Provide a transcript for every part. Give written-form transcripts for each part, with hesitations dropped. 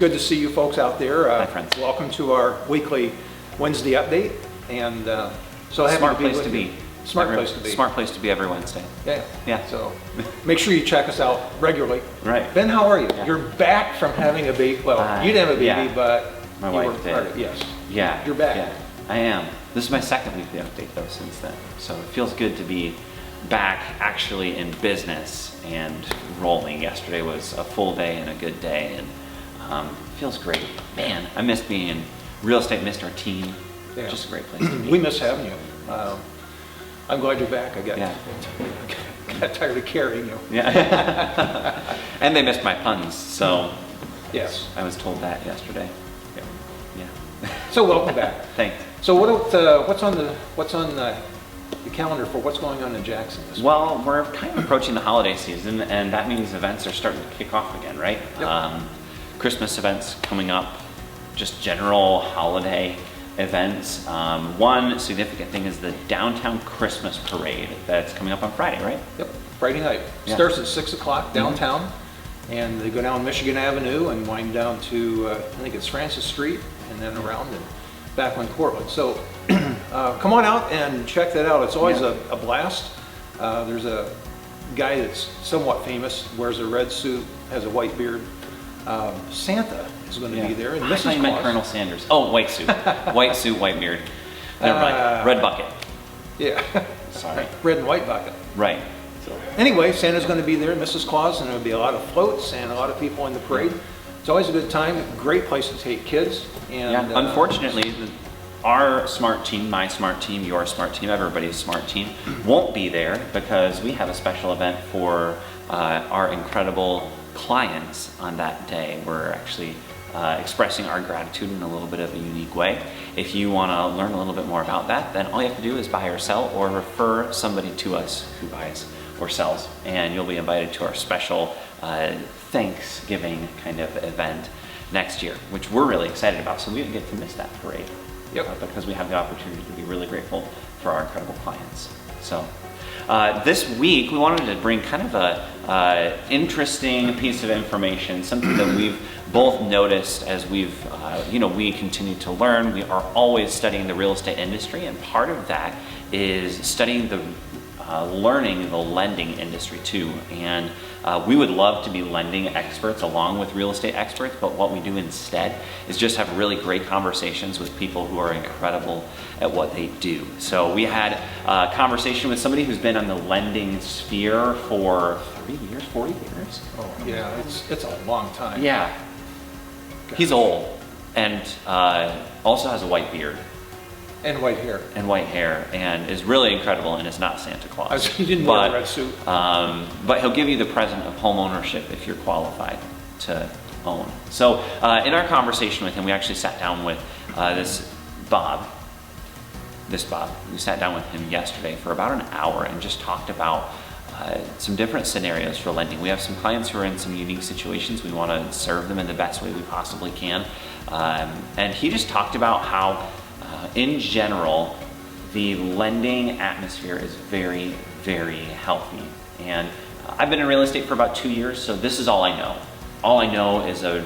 Good to see you folks out there. Hi, friends. Welcome to our weekly Wednesday update. And so happy Smart to be place with to you. be. Smart place to be. Smart place to be every Wednesday. Yeah. Yeah. So make sure you check us out regularly. Right. Ben, how are you? Yeah. You're back from having a baby. Well, you didn't have a baby, yeah. but My you wife were did. part of it. Yes. Yeah. You're back. Yeah, I am. This is my second weekly update though since then. So it feels good to be back actually in business and rolling. Yesterday was a full day and a good day, and feels great. Man, I missed being in real estate, missed our team. Yeah. Just a great place to be. We miss having you. I'm glad you're back. I got tired of carrying you. Yeah. And they missed my puns, so Yes. I was told that yesterday. Yeah. Yeah. So welcome back. Thanks. So what's on the calendar for what's going on in Jackson this week? Well, we're kind of approaching the holiday season, and that means events are starting to kick off again, right? Yep. Christmas events coming up, just general holiday events. One significant thing is the downtown Christmas parade that's coming up on Friday, right? Yep, Friday night. Yeah. Starts at 6 o'clock downtown, and they go down Michigan Avenue and wind down to, I think it's Francis Street, and then around and back on Cortland. So come on out and check that out. It's always Yeah. a blast. There's a guy that's somewhat famous, wears a red suit, has a white beard. Santa is going to be there, and I thought Mrs. you meant Claus. Colonel Sanders. Oh, white suit. White suit, white beard. Never mind. Red bucket. Yeah, Sorry. red and white bucket. Right. So anyway, Santa's going to be there, Mrs. Claus, and there'll be a lot of floats and a lot of people in the parade. It's always a good time, great place to take kids. And Yeah. Unfortunately, our smart team, my smart team, your smart team, everybody's smart team won't be there because we have a special event for our incredible clients on that day. We're actually expressing our gratitude in a little bit of a unique way. If you want to learn a little bit more about that, then all you have to do is buy or sell or refer somebody to us who buys or sells, and you'll be invited to our special Thanksgiving kind of event next year, which we're really excited about. So we didn't get to miss that parade. Yep. Because we have the opportunity to be really grateful for our incredible clients. So this week we wanted to bring kind of a interesting piece of information, something that we've both noticed as we continue to learn. We are always studying the real estate industry, and part of that is studying learning the lending industry too. And we would love to be lending experts along with real estate experts, but what we do instead is just have really great conversations with people who are incredible at what they do. So we had a conversation with somebody who's been on the lending sphere for 3 years, 4 years. Oh, yeah, it's a long time. Yeah. He's old and also has a white beard. And white hair. And white hair, and is really incredible, and is not Santa Claus. He didn't wear a red suit. But he'll give you the present of home ownership if you're qualified to own. So in our conversation with him, we actually sat down with this Bob. We sat down with him yesterday for about an hour and just talked about some different scenarios for lending. We have some clients who are in some unique situations. We want to serve them in the best way we possibly can. And he just talked about how in general, the lending atmosphere is very, very healthy. And I've been in real estate for about 2 years, so this is all I know. All I know is a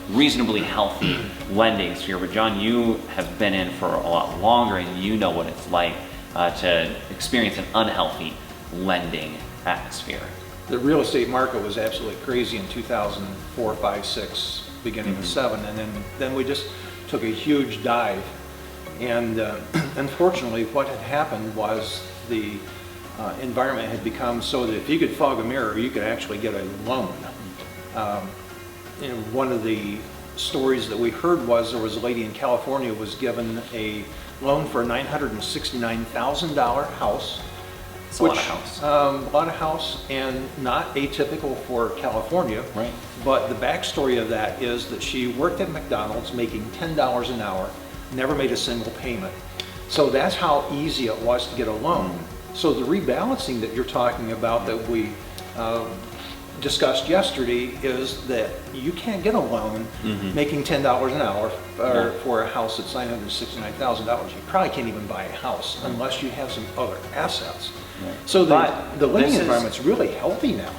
reasonably healthy lending sphere. But John, you have been in for a lot longer, and you know what it's like to experience an unhealthy lending atmosphere. The real estate market was absolutely crazy in 2004, 5, 6, beginning of 7, and then we just took a huge dive. And unfortunately, what had happened was the environment had become so that if you could fog a mirror, you could actually get a loan. One of the stories that we heard was there was a lady in California who was given a loan for a $969,000 house. It's a lot of house. A lot of house, and not atypical for California. Right. But the backstory of that is that she worked at McDonald's making $10 an hour, never made a single payment. So that's how easy it was to get a loan. So the rebalancing that you're talking about that we discussed yesterday is that you can't get a loan making $10 an hour for a house that's $969,000. You probably can't even buy a house unless you have some other assets. Right. So the lending environment's really healthy now.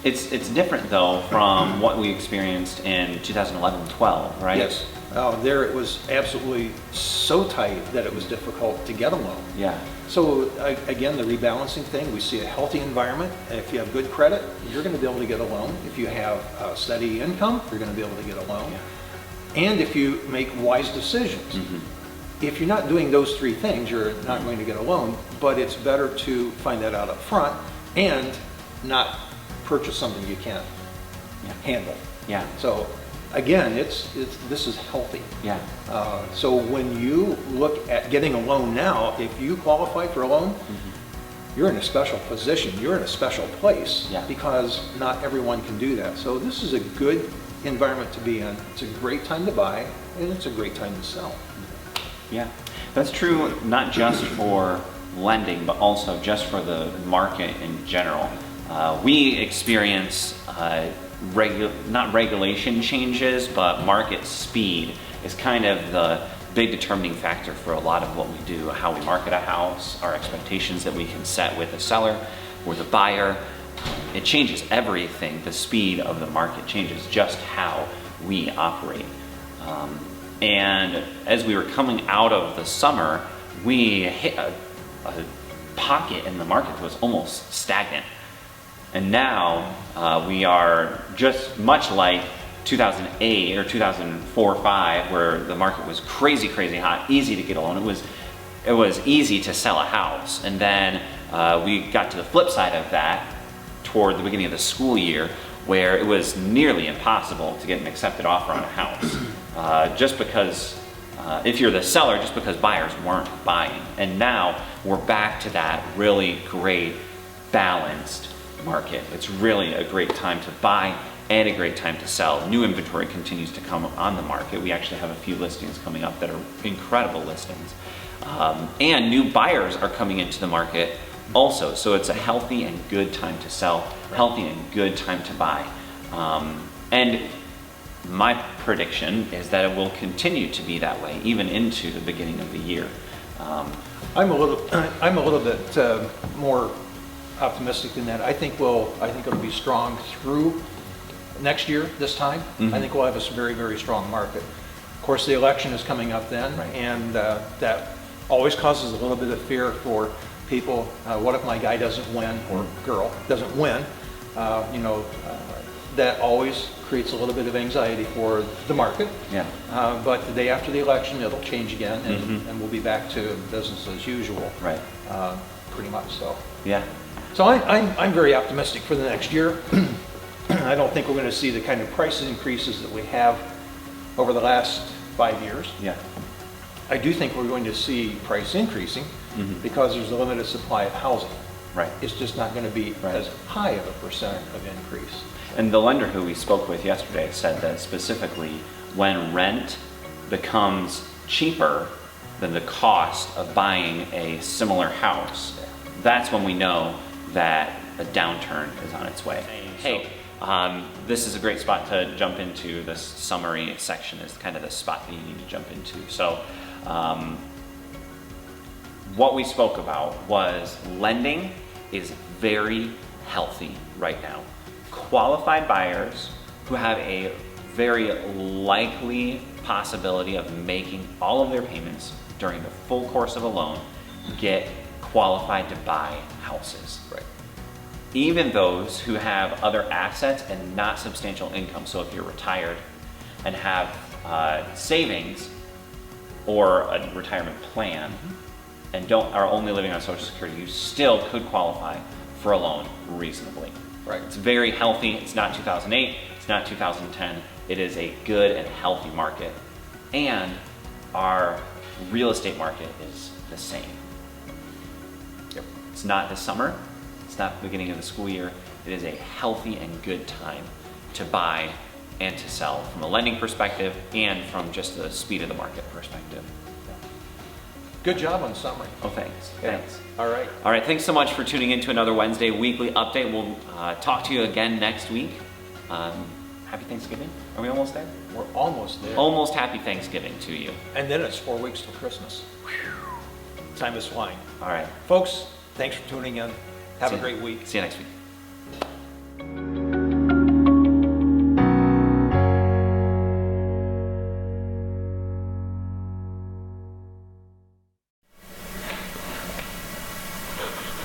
It's different though from what we experienced in 2011-12, right? Yes. There it was absolutely so tight that it was difficult to get a loan. Yeah. So again, the rebalancing thing, we see a healthy environment. If you have good credit, you're going to be able to get a loan. If you have a steady income, you're going to be able to get a loan. Yeah. And if you make wise decisions. If you're not doing those three things, you're not going to get a loan, but it's better to find that out up front and not purchase something you can't handle. Yeah. So again, this is healthy. Yeah. So when you look at getting a loan now, if you qualify for a loan, you're in a special position. You're in a special place because not everyone can do that. So this is a good environment to be in. It's a great time to buy, and it's a great time to sell. Yeah, that's true not just for lending, but also just for the market in general. We experience not regulation changes, but market speed is kind of the big determining factor for a lot of what we do, how we market a house, our expectations that we can set with a seller or the buyer. It changes everything. The speed of the market changes just how we operate. And as we were coming out of the summer, we hit a pocket in the market that was almost stagnant. And now we are just much like 2008 or 2004-05, where the market was crazy hot, easy to get a loan. It was easy to sell a house. And then we got to the flip side of that toward the beginning of the school year, where it was nearly impossible to get an accepted offer on a house. Just because, if you're the seller, just because buyers weren't buying. And now we're back to that really great balanced market. It's really a great time to buy and a great time to sell. New inventory continues to come on the market. We actually have a few listings coming up that are incredible listings. And new buyers are coming into the market also. So it's a healthy and good time to sell, healthy and good time to buy. And my prediction is that it will continue to be that way, even into the beginning of the year. I'm a little bit more optimistic than that. I think it'll be strong through next year. This time, I think we'll have a very strong market. Of course, the election is coming up then, and that always causes a little bit of fear for people. What if my guy doesn't win or girl doesn't win? That always creates a little bit of anxiety for the market. Yeah. But the day after the election, it'll change again, and we'll be back to business as usual. Right. Pretty much so. Yeah. So I'm very optimistic for the next year. I don't think we're going to see the kind of price increases that we have over the last 5 years. Yeah. I do think we're going to see price increasing because there's a limited supply of housing. Right. It's just not going to be as high of a percent of increase. And the lender who we spoke with yesterday said that specifically when rent becomes cheaper than the cost of buying a similar house, that's when we know that a downturn is on its way. Hey, this is a great spot to jump into. This summary section is kind of the spot that you need to jump into. So what we spoke about was lending is very healthy right now. Qualified buyers who have a very likely possibility of making all of their payments during the full course of a loan get qualified to buy houses. Right. Even those who have other assets and not substantial income. So if you're retired and have savings or a retirement plan and are only living on Social Security, you still could qualify for a loan reasonably. Right. It's very healthy. It's not 2008. It's not 2010. It is a good and healthy market. And our real estate market is the same. Yep. It's not this summer. It's not the beginning of the school year. It is a healthy and good time to buy and to sell from a lending perspective and from just the speed of the market perspective. Good job on summary. Oh, thanks. Yeah. Thanks. All right. All right. Thanks so much for tuning in to another Wednesday weekly update. We'll talk to you again next week. Happy Thanksgiving. Are we almost there? We're almost there. Almost happy Thanksgiving to you. And then it's 4 weeks till Christmas. Whew. Time is flying. All right. Folks, thanks for tuning in. Have a great week. See you next week.